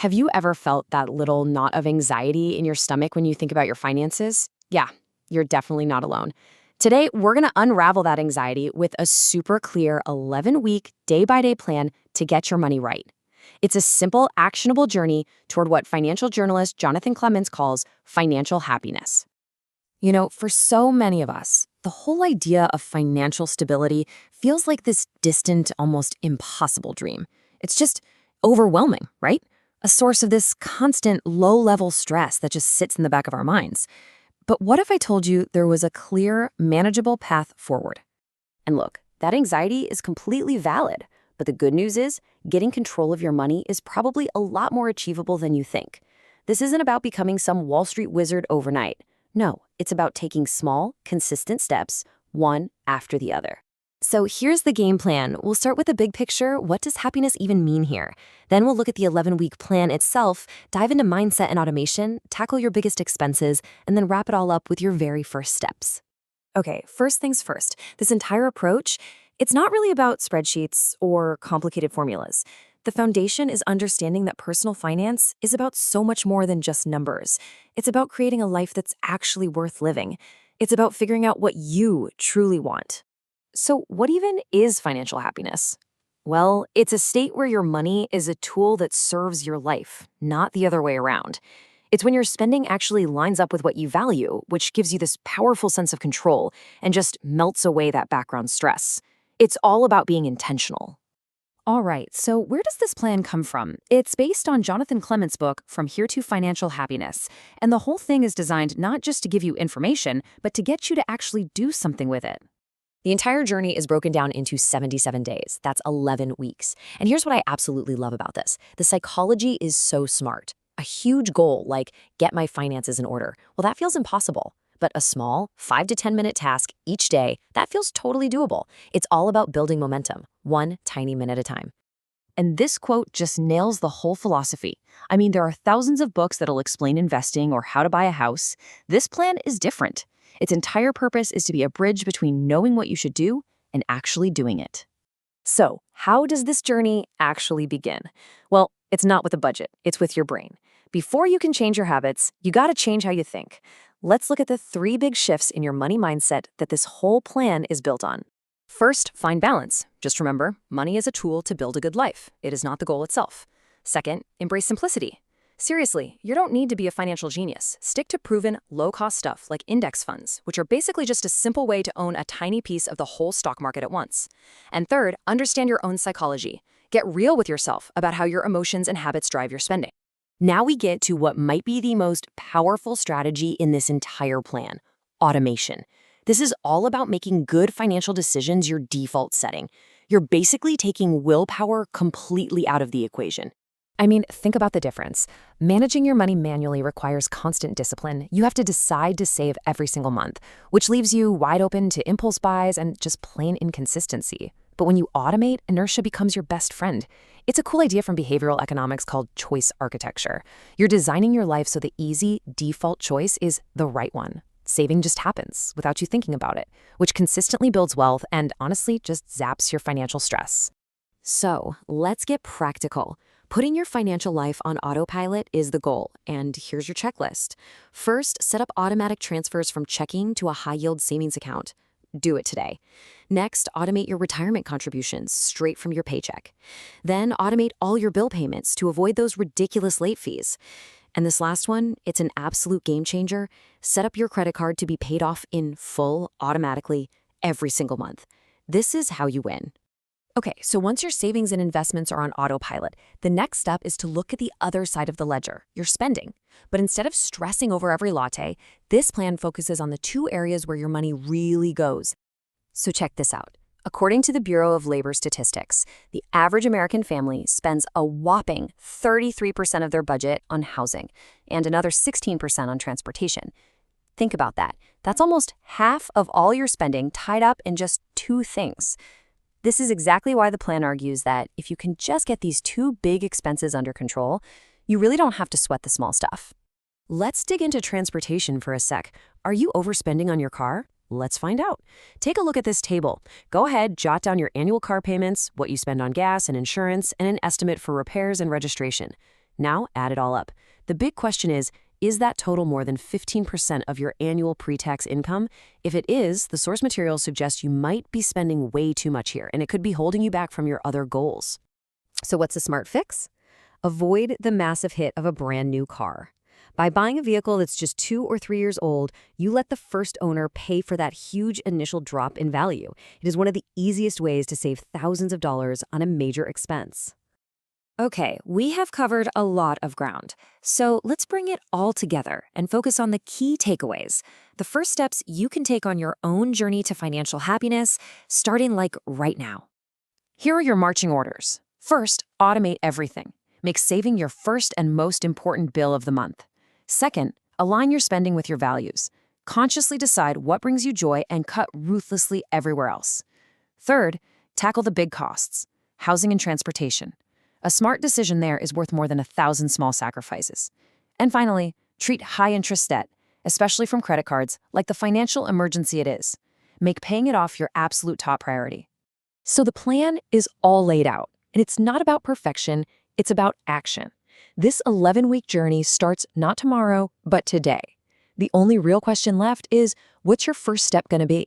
Have you ever felt that little knot of anxiety in your stomach when you think about your finances? Yeah, you're definitely not alone. Today, we're going to unravel that anxiety with a super clear 11-week, day-by-day plan to get your money right. It's a simple, actionable journey toward what financial journalist Jonathan Clements calls financial happiness. You know, for so many of us, the whole idea of financial stability feels like this distant, almost impossible dream. It's just overwhelming, right? A source of this constant low-level stress that just sits in the back of our minds. But what if I told you there was a clear, manageable path forward? And look, that anxiety is completely valid, but the good news is getting control of your money is probably a lot more achievable than you think. This isn't about becoming some Wall Street wizard overnight. No, it's about taking small, consistent steps, one after the other. So here's the game plan. We'll start with the big picture. What does happiness even mean here? Then we'll look at the 11-week plan itself, dive into mindset and automation, tackle your biggest expenses, and then wrap it all up with your very first steps. Okay, first things first. This entire approach, it's not really about spreadsheets or complicated formulas. The foundation is understanding that personal finance is about so much more than just numbers. It's about creating a life that's actually worth living. It's about figuring out what you truly want. So what even is financial happiness? Well, it's a state where your money is a tool that serves your life, not the other way around. It's when your spending actually lines up with what you value, which gives you this powerful sense of control and just melts away that background stress. It's all about being intentional. All right, so where does this plan come from? It's based on Jonathan Clements' book, From Here to Financial Happiness. And the whole thing is designed not just to give you information, but to get you to actually do something with it. The entire journey is broken down into 77 days. That's 11 weeks. And here's what I absolutely love about this. The psychology is so smart. A huge goal like get my finances in order. Well, that feels impossible. But a small 5 to 10 minute task each day, that feels totally doable. It's all about building momentum, one tiny minute at a time. And this quote just nails the whole philosophy. I mean, there are thousands of books that'll explain investing or how to buy a house. This plan is different. Its entire purpose is to be a bridge between knowing what you should do and actually doing it. So, how does this journey actually begin? Well, it's not with a budget, it's with your brain. Before you can change your habits, you gotta change how you think. Let's look at the 3 big shifts in your money mindset that this whole plan is built on. First, find balance. Just remember, money is a tool to build a good life. It is not the goal itself. Second, embrace simplicity. Seriously, you don't need to be a financial genius. Stick to proven, low-cost stuff like index funds, which are basically just a simple way to own a tiny piece of the whole stock market at once. And third, understand your own psychology. Get real with yourself about how your emotions and habits drive your spending. Now we get to what might be the most powerful strategy in this entire plan, automation. This is all about making good financial decisions your default setting. You're basically taking willpower completely out of the equation. I mean, think about the difference. Managing your money manually requires constant discipline. You have to decide to save every single month, which leaves you wide open to impulse buys and just plain inconsistency. But when you automate, inertia becomes your best friend. It's a cool idea from behavioral economics called choice architecture. You're designing your life so the easy, default choice is the right one. Saving just happens without you thinking about it, which consistently builds wealth and honestly just zaps your financial stress. So, let's get practical. Putting your financial life on autopilot is the goal, and here's your checklist. First, set up automatic transfers from checking to a high-yield savings account. Do it today. Next, automate your retirement contributions straight from your paycheck. Then automate all your bill payments to avoid those ridiculous late fees. And this last one, it's an absolute game changer. Set up your credit card to be paid off in full automatically every single month. This is how you win. Okay, so once your savings and investments are on autopilot, the next step is to look at the other side of the ledger, your spending. But instead of stressing over every latte, this plan focuses on the 2 areas where your money really goes. So check this out. According to the Bureau of Labor Statistics, the average American family spends a whopping 33% of their budget on housing and another 16% on transportation. Think about that. That's almost half of all your spending tied up in just 2 things. This is exactly why the plan argues that if you can just get these 2 big expenses under control, you really don't have to sweat the small stuff. Let's dig into transportation for a sec. Are you overspending on your car? Let's find out. Take a look at this table. Go ahead, jot down your annual car payments, what you spend on gas and insurance, and an estimate for repairs and registration. Now add it all up. The big question is that total more than 15% of your annual pre-tax income? If it is, the source materials suggest you might be spending way too much here, and it could be holding you back from your other goals. So what's a smart fix? Avoid the massive hit of a brand new car. By buying a vehicle that's just 2 or 3 years old, you let the first owner pay for that huge initial drop in value. It is one of the easiest ways to save thousands of dollars on a major expense. Okay, we have covered a lot of ground, so let's bring it all together and focus on the key takeaways, the first steps you can take on your own journey to financial happiness, starting right now. Here are your marching orders. First, automate everything. Make saving your first and most important bill of the month. Second, align your spending with your values. Consciously decide what brings you joy and cut ruthlessly everywhere else. Third, tackle the big costs, housing and transportation. A smart decision there is worth more than 1,000 small sacrifices. And finally, treat high-interest debt, especially from credit cards, like the financial emergency it is. Make paying it off your absolute top priority. So the plan is all laid out, and it's not about perfection, it's about action. This 11-week journey starts not tomorrow, but today. The only real question left is, what's your first step going to be?